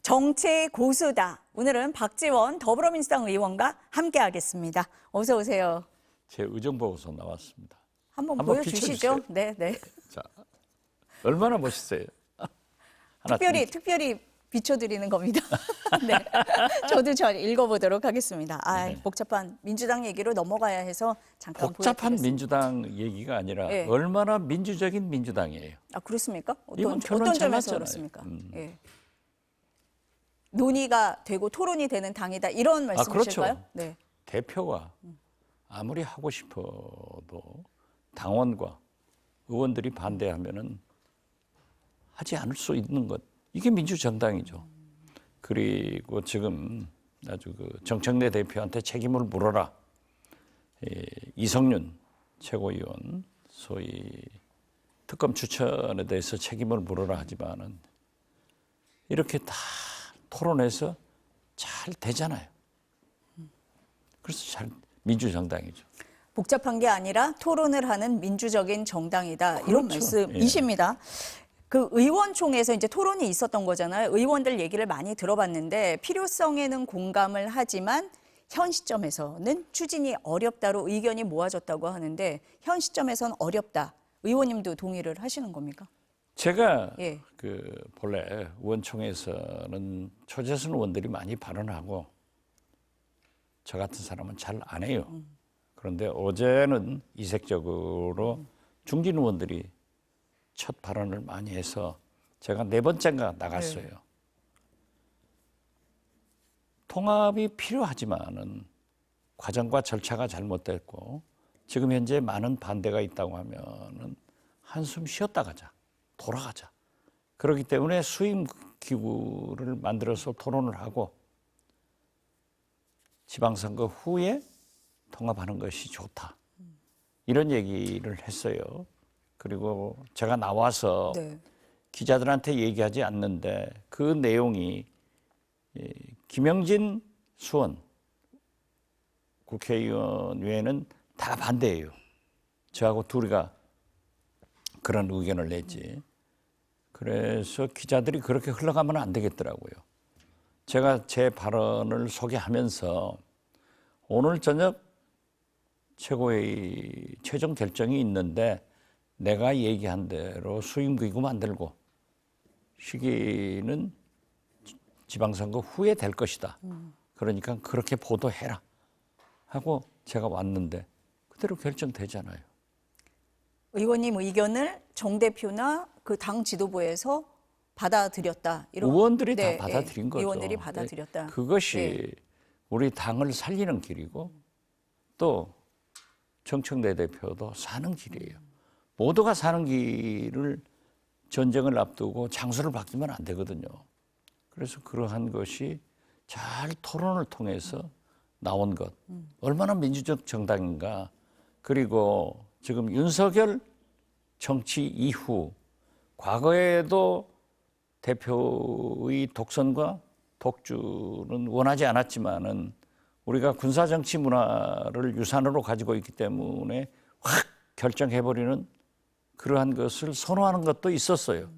정치 고수다. 오늘은 박지원 더불어민주당 의원과 함께하겠습니다. 어서 오세요. 제 의정보고서 나왔습니다. 한번 한번 보여주시죠. 비춰주세요. 네, 네. 자, 얼마나 멋있어요. 특별히 비춰드리는 겁니다. 네, 저도 잘 읽어보도록 하겠습니다. 네. 복잡한 민주당 얘기로 넘어가야 해서 잠깐 복잡한 보여드리겠습니다. 민주당 얘기가 아니라 네. 얼마나 민주적인 민주당이에요. 아, 그렇습니까? 이건 결론 어떤 잘 점에서 났잖아요. 그렇습니까? 예. 논의가 되고 토론이 되는 당이다 이런 말씀이실까요? 그렇죠. 네. 대표가 아무리 하고 싶어도 당원과 의원들이 반대하면은 하지 않을 수 있는 것. 이게 민주정당이죠. 그리고 지금 아주 정청래 대표한테 책임을 물어라. 이성윤 최고위원 소위 특검 추천에 대해서 책임을 물어라 하지만은 이렇게 다 토론해서 잘 되잖아요. 그래서 잘 민주정당이죠. 복잡한 게 아니라 토론을 하는 민주적인 정당이다. 이런 그렇죠. 말씀이십니다. 그 의원총회에서 이제 토론이 있었던 거잖아요. 의원들 얘기를 많이 들어봤는데 필요성에는 공감을 하지만 현 시점에서는 추진이 어렵다로 의견이 모아졌다고 하는데 현 시점에서는 어렵다. 의원님도 동의를 하시는 겁니까? 제가 예. 본래 의원총회에서는 초재선 의원들이 많이 발언하고 저 같은 사람은 잘 안 해요. 그런데 어제는 이색적으로 중진 의원들이 첫 발언을 많이 해서 제가 4번째인가 나갔어요. 네. 통합이 필요하지만은 과정과 절차가 잘못됐고 지금 현재 많은 반대가 있다고 하면은 한숨 쉬었다 가자. 돌아가자. 그렇기 때문에 수임 기구를 만들어서 토론을 하고 지방선거 후에 통합하는 것이 좋다. 이런 얘기를 했어요. 그리고 제가 나와서 네. 기자들한테 얘기하지 않는데 그 내용이 김영진 수원 국회의원 외에는 다 반대예요. 저하고 둘이가 그런 의견을 냈지. 그래서 기자들이 그렇게 흘러가면 안 되겠더라고요. 제가 제 발언을 소개하면서 오늘 저녁 최고회의 최종 결정이 있는데 내가 얘기한 대로 수임기구 만들고 시기는 지방선거 후에 될 것이다. 그러니까 그렇게 보도해라 하고 제가 왔는데 그대로 결정되잖아요. 의원님 의견을 정 대표나 그 당 지도부에서 받아들였다. 이런 의원들이 네, 다 받아들인 거죠. 의원들이 받아들였다. 그것이 네. 우리 당을 살리는 길이고 또 정청래 대표도 사는 길이에요. 모두가 사는 길을 전쟁을 앞두고 장소를 바뀌면 안 되거든요. 그래서 그러한 것이 잘 토론을 통해서 나온 것. 얼마나 민주적 정당인가. 그리고 지금 윤석열 정치 이후 과거에도 대표의 독선과 독주는 원하지 않았지만은 우리가 군사 정치 문화를 유산으로 가지고 있기 때문에 확 결정해버리는 그러한 것을 선호하는 것도 있었어요.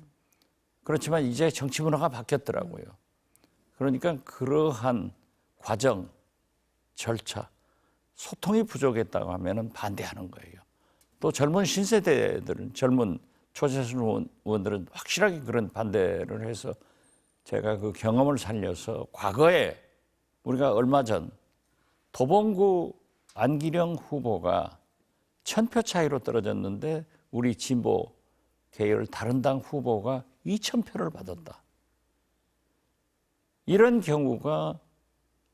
그렇지만 이제 정치 문화가 바뀌었더라고요. 그러니까 그러한 과정, 절차, 소통이 부족했다고 하면은 반대하는 거예요. 또 젊은 신세대들은 젊은 초재선 의원들은 확실하게 그런 반대를 해서 제가 그 경험을 살려서 과거에 우리가 얼마 전 도봉구 안기령 후보가 1000표 차이로 떨어졌는데 우리 진보 계열 다른 당 후보가 2000표를 받았다. 이런 경우가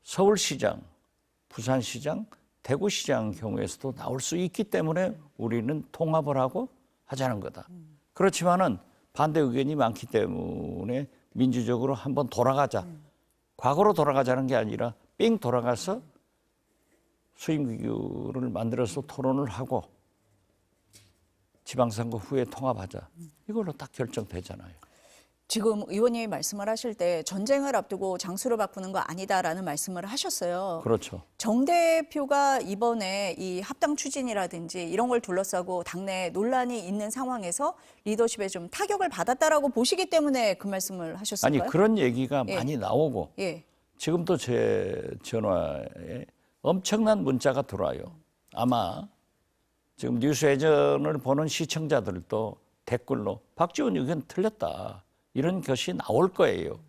서울시장, 부산시장, 대구시장 경우에서도 나올 수 있기 때문에 우리는 통합을 하고 하자는 거다. 그렇지만은 반대 의견이 많기 때문에 민주적으로 한번 돌아가자. 과거로 돌아가자는 게 아니라 삥 돌아가서 수임기구를 만들어서 토론을 하고 지방선거 후에 통합하자. 이걸로 딱 결정되잖아요. 지금 의원님이 말씀을 하실 때 전쟁을 앞두고 장수를 바꾸는 거 아니다라는 말씀을 하셨어요. 그렇죠. 정 대표가 이번에 이 합당 추진이라든지 이런 걸 둘러싸고 당내 논란이 있는 상황에서 리더십에 좀 타격을 받았다라고 보시기 때문에 그 말씀을 아니 하셨을까요? 그런 얘기가 예. 많이 나오고 예. 지금도 제 전화에 엄청난 문자가 들어와요. 아마 지금 뉴스회전을 보는 시청자들도 댓글로 박지원 의견 틀렸다. 이런 것이 나올 거예요.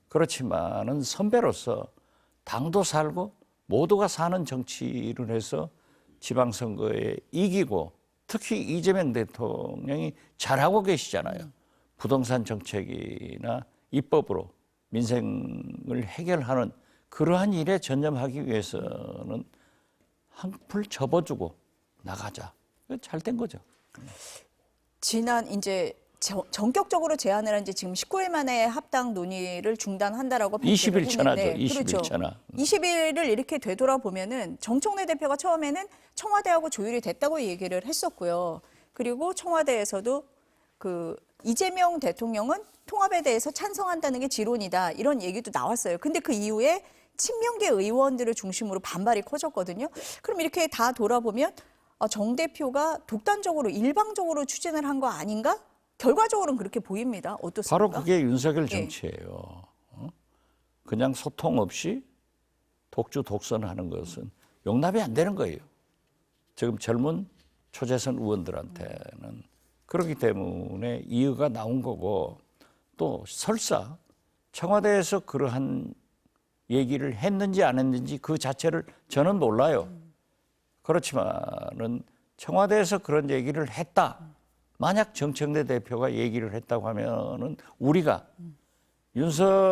그렇지만은 선배로서 당도 살고 모두가 사는 정치를 해서 지방선거에 이기고 특히 이재명 대통령이 잘하고 계시잖아요. 부동산 정책이나 입법으로 민생을 해결하는 그러한 일에 전념하기 위해서는 한풀 접어주고 나가자. 잘 된 거죠. 지난 이제 전격적으로 제안을 한 지 지금 19일 만에 합당 논의를 중단한다라고 발표를 20일 차나죠. 했는데 20일 그렇죠. 차나. 20일을 이렇게 되돌아보면은 정청래 대표가 처음에는 청와대하고 조율이 됐다고 얘기를 했었고요. 그리고 청와대에서도 그 이재명 대통령은 통합에 대해서 찬성한다는 게 지론이다. 이런 얘기도 나왔어요. 근데 그 이후에 친명계 의원들을 중심으로 반발이 커졌거든요. 그럼 이렇게 다 돌아보면 정 대표가 독단적으로 일방적으로 추진을 한 거 아닌가? 결과적으로는 그렇게 보입니다. 어떻습니까? 바로 그게 윤석열 예. 정치예요. 그냥 소통 없이 독주 독선하는 것은 용납이 안 되는 거예요. 지금 젊은 초재선 의원들한테는 그렇기 때문에 이유가 나온 거고 또 설사 청와대에서 그러한 얘기를 했는지 안 했는지 그 자체를 저는 몰라요. 그렇지만은 청와대에서 그런 얘기를 했다. 만약 정청래 대표가 얘기를 했다고 하면은 우리가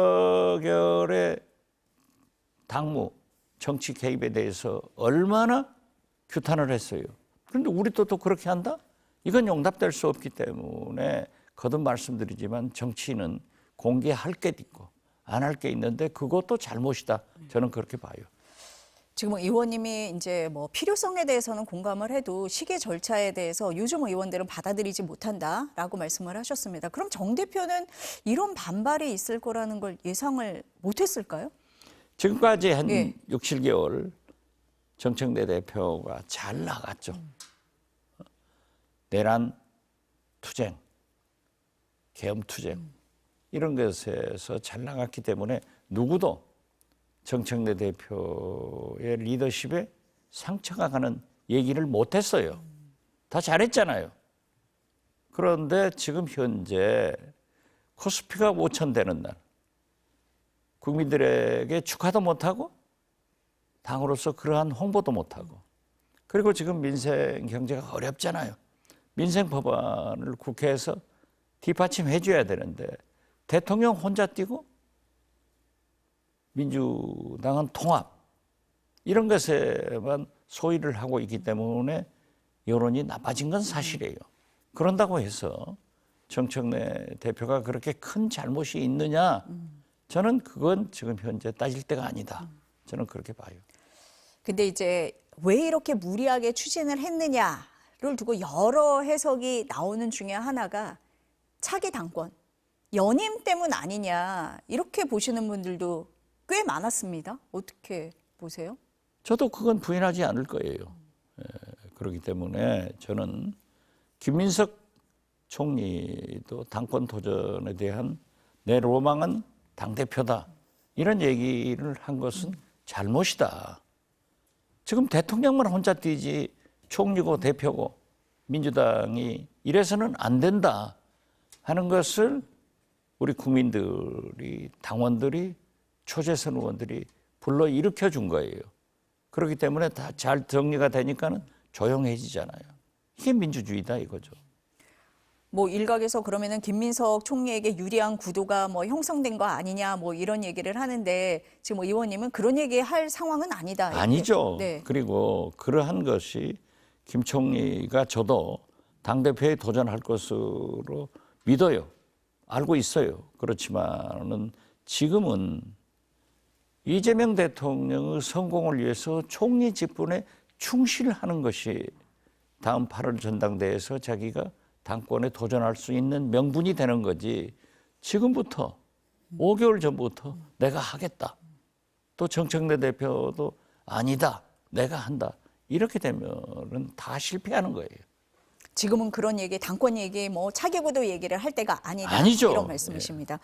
윤석열의 당무 정치 개입에 대해서 얼마나 규탄을 했어요. 그런데 우리도 또 그렇게 한다? 이건 용납될 수 없기 때문에 거듭 말씀드리지만 정치는 공개할 게 있고 안 할 게 있는데 그것도 잘못이다. 저는 그렇게 봐요. 지금 의원님이 이제 뭐 필요성에 대해서는 공감을 해도 시기 절차에 대해서 요즘 의원들은 받아들이지 못한다라고 말씀을 하셨습니다. 그럼 정 대표는 이런 반발이 있을 거라는 걸 예상을 못했을까요? 지금까지 한 예. 6, 7개월 정청래 대표가 잘 나갔죠. 내란 투쟁, 계엄 투쟁 이런 것에서 잘 나갔기 때문에 누구도 정청래 대표의 리더십에 상처가 가는 얘기를 못했어요. 다 잘했잖아요. 그런데 지금 현재 코스피가 5천 되는 날 국민들에게 축하도 못하고 당으로서 그러한 홍보도 못하고 그리고 지금 민생 경제가 어렵잖아요. 민생 법안을 국회에서 뒷받침해 줘야 되는데 대통령 혼자 뛰고 민주당은 통합 이런 것에만 소위를 하고 있기 때문에 여론이 나빠진 건 사실이에요. 그런다고 해서 정청래 대표가 그렇게 큰 잘못이 있느냐? 저는 그건 지금 현재 따질 때가 아니다. 저는 그렇게 봐요. 근데 이제 왜 이렇게 무리하게 추진을 했느냐를 두고 여러 해석이 나오는 중에 하나가 차기 당권, 연임 때문 아니냐 이렇게 보시는 분들도 꽤 많았습니다. 어떻게 보세요? 저도 그건 부인하지 않을 거예요. 그렇기 때문에 저는 김민석 총리도 당권 도전에 대한 내 로망은 당대표다. 이런 얘기를 한 것은 잘못이다. 지금 대통령만 혼자 뛰지 총리고 대표고 민주당이 이래서는 안 된다 하는 것을 우리 국민들이 당원들이 초재선 의원들이 불러 일으켜 준 거예요. 그렇기 때문에 다 잘 정리가 되니까는 조용해지잖아요. 이게 민주주의다 이거죠. 뭐 일각에서 그러면은 김민석 총리에게 유리한 구도가 뭐 형성된 거 아니냐 뭐 이런 얘기를 하는데 지금 의원님은 그런 얘기할 상황은 아니다. 이렇게. 아니죠. 네. 그리고 그러한 것이 김 총리가 저도 당대표에 도전할 것으로 믿어요. 알고 있어요. 그렇지만은 지금은 이재명 대통령의 성공을 위해서 총리 직분에 충실하는 것이 다음 8월 전당대회에서 자기가 당권에 도전할 수 있는 명분이 되는 거지 지금부터 5개월 전부터 내가 하겠다. 또 정청래 대표도 아니다. 내가 한다. 이렇게 되면은 다 실패하는 거예요. 지금은 그런 얘기, 당권 얘기, 뭐 차기구도 얘기를 할 때가 아니다. 아니죠. 이런 말씀이십니다.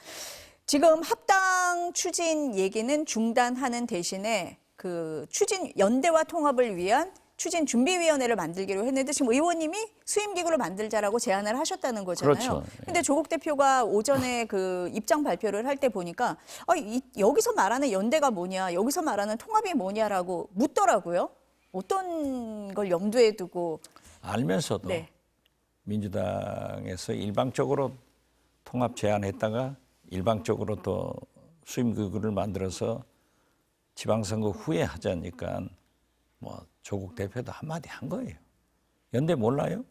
지금 합당 추진 얘기는 중단하는 대신에 그 추진 연대와 통합을 위한 추진 준비위원회를 만들기로 했는데 지금 의원님이 수임기구를 만들자라고 제안을 하셨다는 거잖아요. 그렇죠. 근데 조국 대표가 오전에 그 입장 발표를 할 때 보니까 여기서 말하는 연대가 뭐냐, 여기서 말하는 통합이 뭐냐라고 묻더라고요. 어떤 걸 염두에 두고 알면서도 네. 민주당에서 일방적으로 통합 제안했다가 일방적으로 또 수임기구를 만들어서 지방선거 후에 하자니까 뭐 조국 대표도 한마디 한 거예요. 연대 몰라요?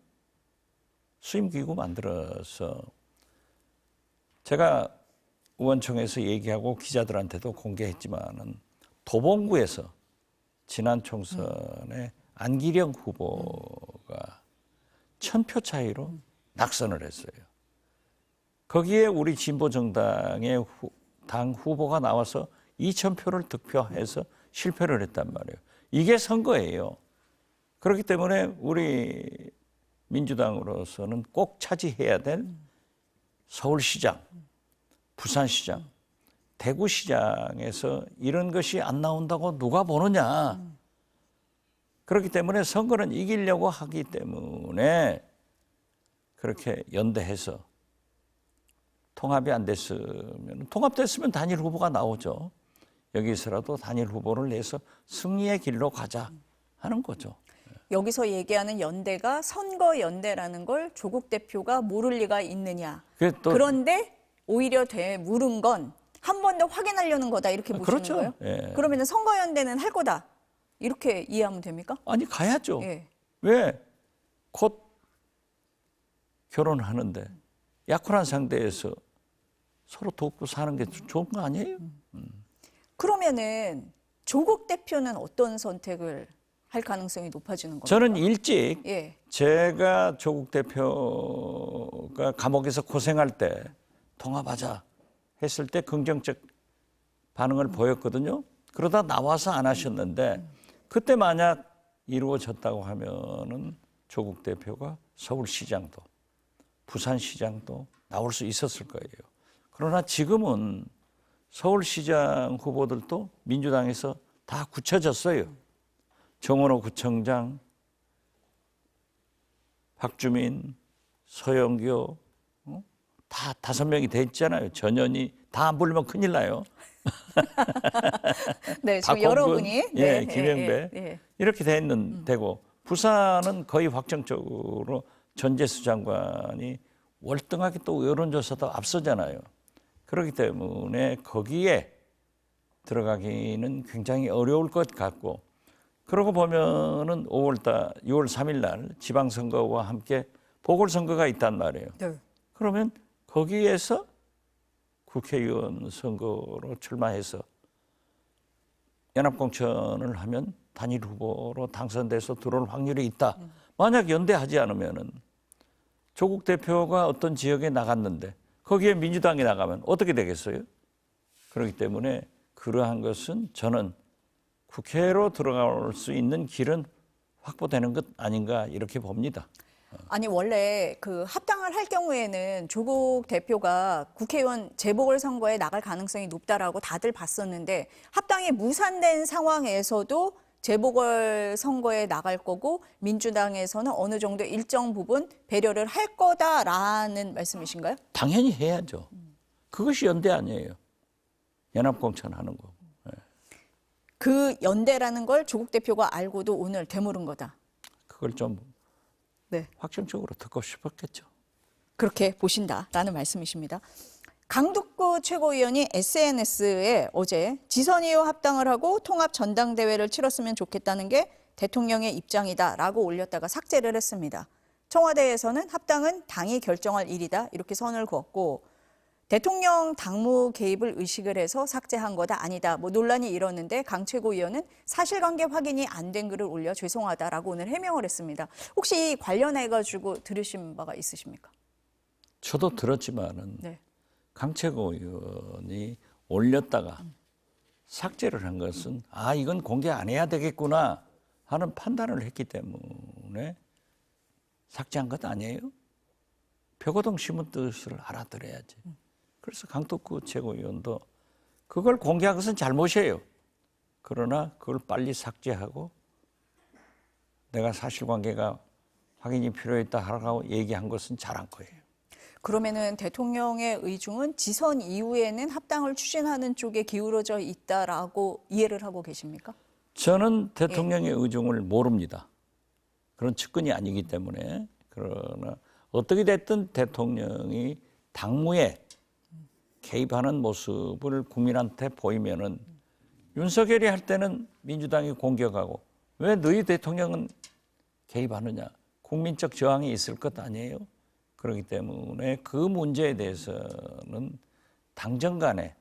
수임기구 만들어서 제가 의원총회에서 얘기하고 기자들한테도 공개했지만은 도봉구에서 지난 총선에 안기령 후보가 1000표 차이로 낙선을 했어요. 거기에 우리 진보정당의 당 후보가 나와서 2000표를 득표해서 실패를 했단 말이에요. 이게 선거예요. 그렇기 때문에 우리 민주당으로서는 꼭 차지해야 될 서울시장, 부산시장, 대구시장에서 이런 것이 안 나온다고 누가 보느냐. 그렇기 때문에 선거는 이기려고 하기 때문에 그렇게 연대해서 통합이 안 됐으면, 통합됐으면 단일 후보가 나오죠. 여기서라도 단일 후보를 내서 승리의 길로 가자 하는 거죠. 여기서 얘기하는 연대가 선거 연대라는 걸 조국 대표가 모를 리가 있느냐. 그런데 오히려 물은 건 한 번 더 확인하려는 거다 이렇게 보시는 그렇죠. 거예요? 예. 그러면 선거 연대는 할 거다 이렇게 이해하면 됩니까? 아니 가야죠. 예. 왜? 곧 결혼하는데 약혼한 상대에서 서로 돕고 사는 게 좋은 거 아니에요? 그러면은 조국 대표는 어떤 선택을 할 가능성이 높아지는 겁니까? 저는 일찍 예. 제가 조국 대표가 감옥에서 고생할 때 통합하자 했을 때 긍정적 반응을 보였거든요. 그러다 나와서 안 하셨는데 그때 만약 이루어졌다고 하면은 조국 대표가 서울시장도 부산시장도 나올 수 있었을 거예요. 그러나 지금은 서울시장 후보들도 민주당에서 다 굳혀졌어요. 정원호 구청장, 박주민, 서영교 다 5명이 돼 있잖아요. 전현희 다 안 부르면 큰일 나요. 네, 지금 박홍근, 여러분이 예, 김영배 예. 이렇게 돼 있는 되고 부산은 거의 확정적으로 전재수 장관이 월등하게 또 여론조사도 앞서잖아요. 그렇기 때문에 거기에 들어가기는 굉장히 어려울 것 같고, 그러고 보면은 6월 3일 날 지방선거와 함께 보궐선거가 있단 말이에요. 네. 그러면 거기에서 국회의원 선거로 출마해서 연합공천을 하면 단일 후보로 당선돼서 들어올 확률이 있다. 만약 연대하지 않으면은 조국 대표가 어떤 지역에 나갔는데 거기에 민주당이 나가면 어떻게 되겠어요? 그렇기 때문에 그러한 것은 저는 국회로 들어갈 수 있는 길은 확보되는 것 아닌가 이렇게 봅니다. 아니 원래 그 합당을 할 경우에는 조국 대표가 국회의원 재보궐선거에 나갈 가능성이 높다라고 다들 봤었는데 합당이 무산된 상황에서도 재보궐선거에 나갈 거고 민주당에서는 어느 정도 일정 부분 배려를 할 거다라는 말씀이신가요? 당연히 해야죠. 그것이 연대 아니에요. 연합공천하는 거. 그 연대라는 걸 조국 대표가 알고도 오늘 되물은 거다. 그걸 좀 네. 확정적으로 듣고 싶었겠죠. 그렇게 보신다라는 말씀이십니다. 강두구 최고위원이 SNS에 어제 지선 이후 합당을 하고 통합 전당대회를 치렀으면 좋겠다는 게 대통령의 입장이다라고 올렸다가 삭제를 했습니다. 청와대에서는 합당은 당이 결정할 일이다 이렇게 선을 그었고, 대통령 당무 개입을 의식을 해서 삭제한 거다 아니다 뭐 논란이 일었는데 강 최고위원은 사실관계 확인이 안 된 글을 올려 죄송하다라고 오늘 해명을 했습니다. 혹시 관련해 가지고 들으신 바가 있으십니까? 저도 들었지만은 네. 강채구 의원이 올렸다가 삭제를 한 것은 이건 공개 안 해야 되겠구나 하는 판단을 했기 때문에 삭제한 것 아니에요? 표고동 신문 뜻을 알아들어야지. 그래서 강덕구 최고위원도 그걸 공개한 것은 잘못이에요. 그러나 그걸 빨리 삭제하고 내가 사실관계가 확인이 필요했다 하라고 얘기한 것은 잘한 거예요. 그러면은 대통령의 의중은 지선 이후에는 합당을 추진하는 쪽에 기울어져 있다라고 이해를 하고 계십니까? 저는 대통령의 의중을 모릅니다. 그런 측근이 아니기 때문에. 그러나 어떻게 됐든 대통령이 당무에 개입하는 모습을 국민한테 보이면은 윤석열이 할 때는 민주당이 공격하고 왜 너희 대통령은 개입하느냐. 국민적 저항이 있을 것 아니에요. 그렇기 때문에 그 문제에 대해서는 당정 간에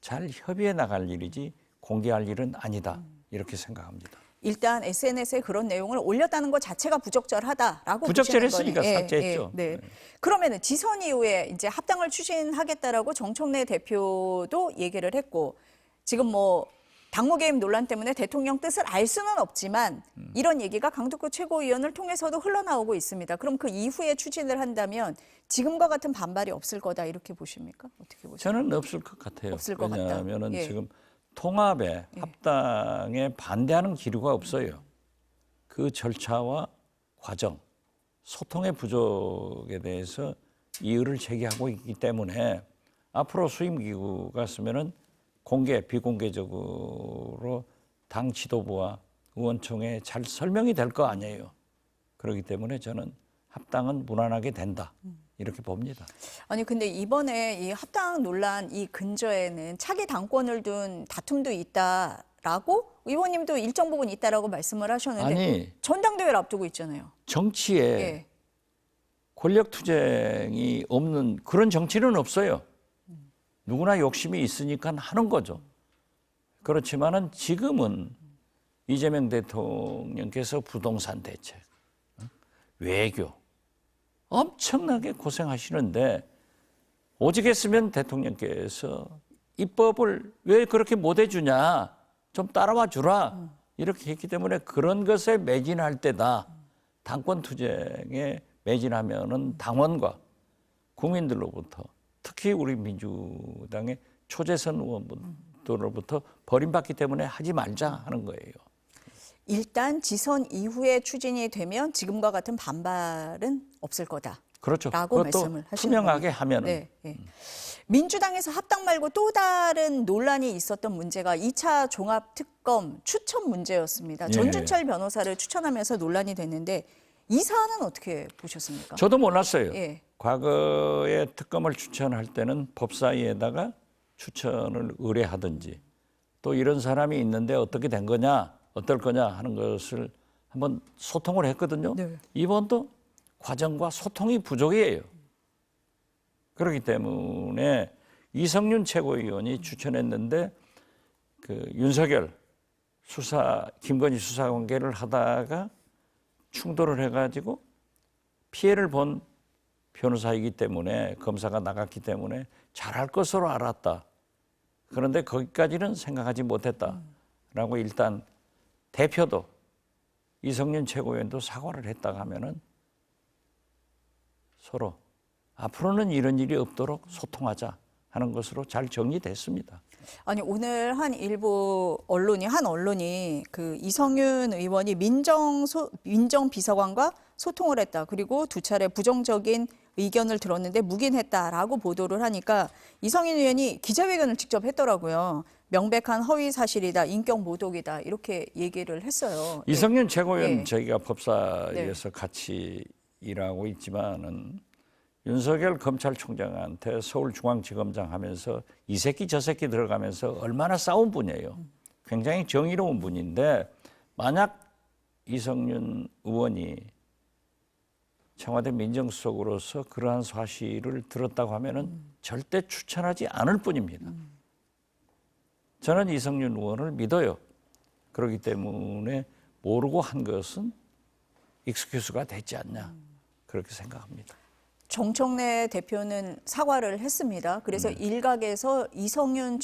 잘 협의해 나갈 일이지 공개할 일은 아니다. 이렇게 생각합니다. 일단 SNS에 그런 내용을 올렸다는 것 자체가 부적절하다라고 부적절했으니까 보시는 거네요. 삭제했죠. 네. 그러면은 지선 이후에 이제 합당을 추진하겠다라고 정청래 대표도 얘기를 했고 지금 뭐 당무 개입 논란 때문에 대통령 뜻을 알 수는 없지만 이런 얘기가 강덕구 최고위원을 통해서도 흘러나오고 있습니다. 그럼 그 이후에 추진을 한다면 지금과 같은 반발이 없을 거다 이렇게 보십니까? 어떻게 보십니까? 저는 없을 것 같아요. 없을 것 같다. 왜냐하면 예. 지금 통합에 합당에 반대하는 기류가 없어요. 그 절차와 과정, 소통의 부족에 대해서 이의를 제기하고 있기 때문에 앞으로 수임기구가 쓰면은 공개, 비공개적으로 당 지도부와 의원총회에 잘 설명이 될 거 아니에요. 그렇기 때문에 저는 합당은 무난하게 된다. 이렇게 봅니다. 아니 근데 이번에 이 합당 논란 이 근저에는 차기 당권을 둔 다툼도 있다라고 의원님도 일정 부분 있다라고 말씀을 하셨는데 아니, 전당대회를 앞두고 있잖아요. 정치에 예. 권력 투쟁이 없는 그런 정치는 없어요. 누구나 욕심이 있으니까 하는 거죠. 그렇지만은 지금은 이재명 대통령께서 부동산 대책, 외교 엄청나게 고생하시는데 오직 했으면 대통령께서 입법을 왜 그렇게 못 해주냐, 좀 따라와 주라 이렇게 했기 때문에 그런 것에 매진할 때다. 당권 투쟁에 매진하면은 당원과 국민들로부터 특히 우리 민주당의 초재선 의원들로부터 버림받기 때문에 하지 말자 하는 거예요. 일단 지선 이후에 추진이 되면 지금과 같은 반발은 없을 거다. 그렇죠. 라고 그것도 말씀을 하시는 투명하게 겁니다. 하면은. 네, 네. 민주당에서 합당 말고 또 다른 논란이 있었던 문제가 2차 종합특검 추천 문제였습니다. 예. 전주철 변호사를 추천하면서 논란이 됐는데 이 사안은 어떻게 보셨습니까? 저도 몰랐어요. 예. 과거에 특검을 추천할 때는 법사위에다가 추천을 의뢰하든지 또 이런 사람이 있는데 어떻게 된 거냐, 어떨 거냐 하는 것을 한번 소통을 했거든요. 네. 이번도 과정과 소통이 부족이에요. 그렇기 때문에 이성윤 최고위원이 추천했는데 그 윤석열 김건희 수사 관계를 하다가 충돌을 해가지고 피해를 본 변호사이기 때문에 검사가 나갔기 때문에 잘할 것으로 알았다. 그런데 거기까지는 생각하지 못했다라고 일단 대표도 이성윤 최고위원도 사과를 했다가 하면은 서로 앞으로는 이런 일이 없도록 소통하자 하는 것으로 잘 정리됐습니다. 아니 오늘 한 언론이 그 이성윤 의원이 민정 비서관과 소통을 했다. 그리고 두 차례 부정적인 의견을 들었는데 묵인했다라고 보도를 하니까 이성윤 의원이 기자회견을 직접 했더라고요. 명백한 허위 사실이다, 인격 모독이다 이렇게 얘기를 했어요. 이성윤 최고위원 예. 저희가 법사위에서 같이 일하고 있지만은 윤석열 검찰총장한테 서울중앙지검장 하면서 이 새끼 저 새끼 들어가면서 얼마나 싸운 분이에요. 굉장히 정의로운 분인데 만약 이성윤 의원이 청와대 민정수석으로서 그러한 사실을 들었다고 하면은 절대 추천하지 않을 뿐입니다. 저는 이성윤 의원을 믿어요. 그렇기 때문에 모르고 한 것은 익스큐스가 되지 않냐 그렇게 생각합니다. 정청래 대표는 사과를 했습니다. 그래서 일각에서 이성윤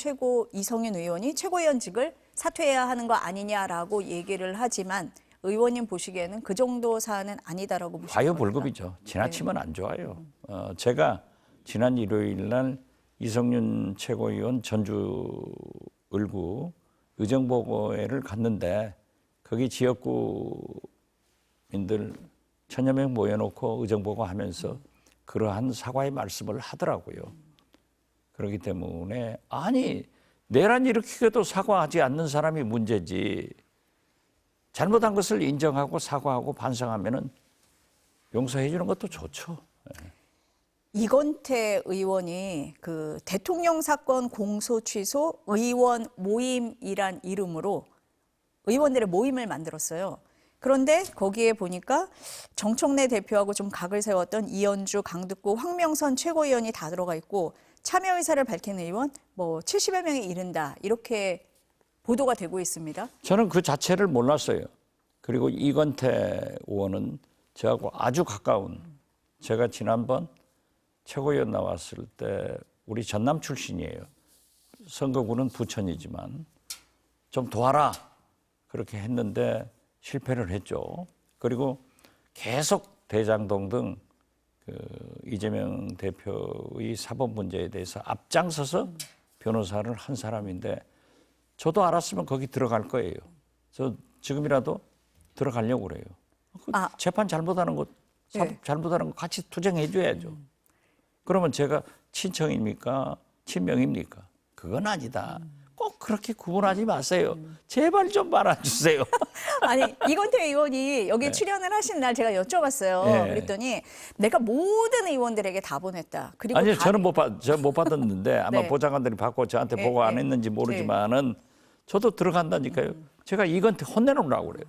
의원이 최고위원직을 사퇴해야 하는 거 아니냐라고 얘기를 하지만 의원님 보시기에는 그 정도 사안은 아니다라고 보시는 겁니까? 과유불급이죠. 지나치면 안 좋아요. 제가 지난 일요일 날 이성윤 최고위원 전주 을구 의정보고회를 갔는데 거기 지역구민들 1000여 명 모여놓고 의정보고 하면서 그러한 사과의 말씀을 하더라고요. 그렇기 때문에 아니 내란 일으키게도 사과하지 않는 사람이 문제지. 잘못한 것을 인정하고 사과하고 반성하면은 용서해 주는 것도 좋죠. 이건태 의원이 그 대통령 사건 공소 취소 의원 모임이란 이름으로 의원들의 모임을 만들었어요. 그런데 거기에 보니까 정청래 대표하고 좀 각을 세웠던 이현주, 강득구, 황명선 최고위원이 다 들어가 있고 참여 의사를 밝힌 의원 뭐 70여 명에 이른다 이렇게 보도가 되고 있습니다. 저는 그 자체를 몰랐어요. 그리고 이건태 의원은 저하고 아주 가까운, 제가 지난번 최고위원 나왔을 때 우리 전남 출신이에요. 선거구는 부천이지만 좀 도와라 그렇게 했는데 실패를 했죠. 그리고 계속 대장동 등 그 이재명 대표의 사법 문제에 대해서 앞장서서 변호사를 한 사람인데 저도 알았으면 거기 들어갈 거예요. 저 지금이라도 들어가려고 그래요. 재판 잘못하는 거, 사법 잘못하는 거 같이 투쟁해 줘야죠. 그러면 제가 친청입니까? 친명입니까? 그건 아니다. 꼭 그렇게 구분하지 마세요. 제발 좀 말아주세요. 아니 이건태 의원이 여기 출연을 하신 날 제가 여쭤봤어요. 네. 그랬더니 내가 모든 의원들에게 다 보냈다. 그리고 아니요, 다- 저는 못 받았는데 아마 네. 보좌관들이 받고 저한테 네, 보고 안 네. 했는지 모르지만은 저도 들어간다니까요. 제가 이건태 혼내놓으라고 그래요.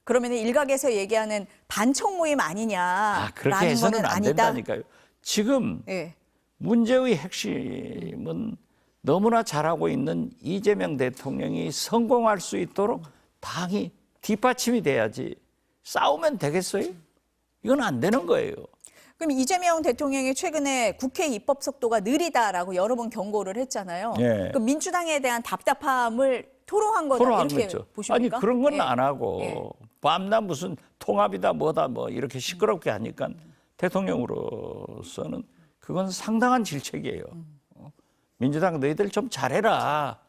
그러면 일각에서 얘기하는 반청 모임 아니냐라는 그렇게 해서는 거는 안 아니다. 된다니까요. 지금 예. 문제의 핵심은 너무나 잘하고 있는 이재명 대통령이 성공할 수 있도록 당이 뒷받침이 돼야지 싸우면 되겠어요? 이건 안 되는 거예요. 그럼 이재명 대통령이 최근에 국회 입법 속도가 느리다라고 여러 번 경고를 했잖아요. 예. 그럼 민주당에 대한 답답함을 토로한 거다 토로하고 이렇게 있죠. 보십니까? 아니 그런 건 예. 안 하고 예. 밤낮 무슨 통합이다 뭐다 뭐 이렇게 시끄럽게 하니까 대통령으로서는 그건 상당한 질책이에요. 민주당 너희들 좀 잘해라.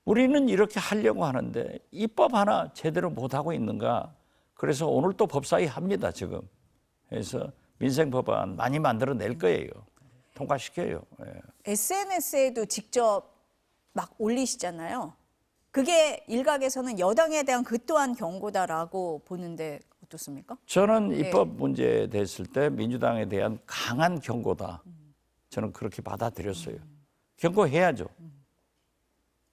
우리는 이렇게 하려고 하는데 입법 하나 제대로 못하고 있는가. 그래서 오늘 또 법사위 합니다 지금. 그래서 민생 법안 많이 만들어낼 거예요. 통과시켜요. 예. SNS에도 직접 막 올리시잖아요. 그게 일각에서는 여당에 대한 그 또한 경고다라고 보는데 어떻습니까? 저는 입법 문제 됐을 때 민주당에 대한 강한 경고다. 저는 그렇게 받아들였어요. 경고해야죠.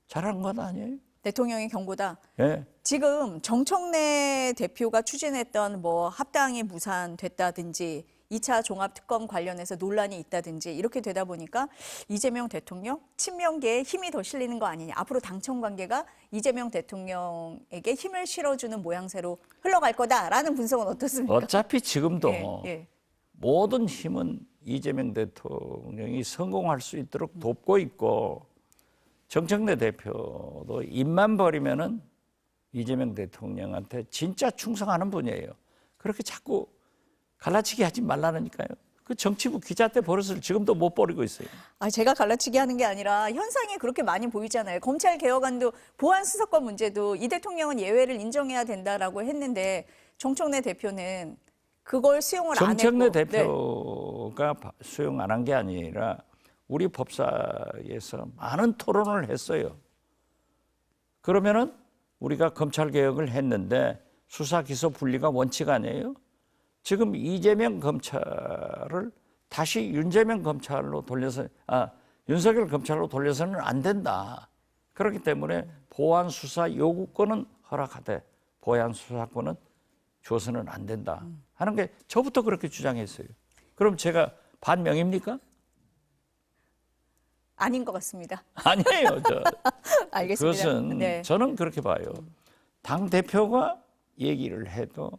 잘한 건 아니에요. 대통령의 경고다. 예. 지금 정청래 대표가 추진했던 뭐 합당이 무산됐다든지 2차 종합특검 관련해서 논란이 있다든지 이렇게 되다 보니까 이재명 대통령 친명계에 힘이 더 실리는 거 아니냐. 앞으로 당청 관계가 이재명 대통령에게 힘을 실어주는 모양새로 흘러갈 거다라는 분석은 어떻습니까? 어차피 지금도 예. 모든 힘은 이재명 대통령이 성공할 수 있도록 돕고 있고 정청래 대표도 입만 버리면은 이재명 대통령한테 진짜 충성하는 분이에요. 그렇게 자꾸 갈라치기 하지 말라니까요. 그 정치부 기자 때 버릇을 지금도 못 버리고 있어요. 제가 갈라치기 하는 게 아니라 현상이 그렇게 많이 보이잖아요. 검찰 개혁안도 보안 수사권 문제도 이 대통령은 예외를 인정해야 된다라고 했는데 정청래 대표는 그걸 수용을 안 했고. 정청래 대표가 수용 안 한 게 아니라 우리 법사위에서 많은 토론을 했어요. 그러면은 우리가 검찰 개혁을 했는데 수사 기소 분리가 원칙 아니에요? 지금 이재명 검찰을 다시 윤재명 검찰로 돌려서 윤석열 검찰로 돌려서는 안 된다. 그렇기 때문에 보안 수사 요구권은 허락하되 보안 수사권은 줘서는 안 된다 하는 게 저부터 그렇게 주장했어요. 그럼 제가 반명입니까? 아닌 것 같습니다. 아니에요. 알겠습니다. 그것은 네. 저는 그렇게 봐요. 당 대표가 얘기를 해도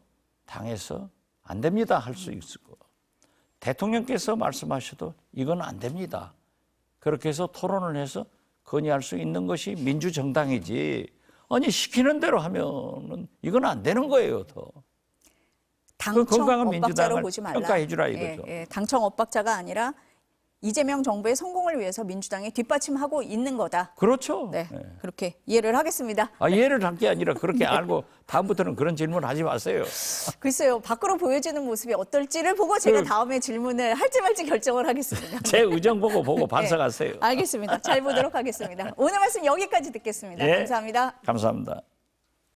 당에서 안 됩니다 할 수 있고 대통령께서 말씀하셔도 이건 안 됩니다. 그렇게 해서 토론을 해서 건의할 수 있는 것이 민주정당이지. 아니 시키는 대로 하면은 이건 안 되는 거예요. 더. 당청 건강한 엇박자로 민주당을 보지 말라. 평가해 주라 이거죠. 당청 엇박자가 아니라 이재명 정부의 성공을 위해서 민주당이 뒷받침하고 있는 거다. 그렇죠. 네, 그렇게 이해를 하겠습니다. 이해를 할 게 아니라 그렇게 알고 다음부터는 그런 질문 하지 마세요. 글쎄요, 밖으로 보여지는 모습이 어떨지를 보고 제가 다음에 질문을 할지 말지 결정을 하겠습니다. 제 의정 보고 반성하세요. 알겠습니다. 잘 보도록 하겠습니다. 오늘 말씀 여기까지 듣겠습니다. 예. 감사합니다. 감사합니다.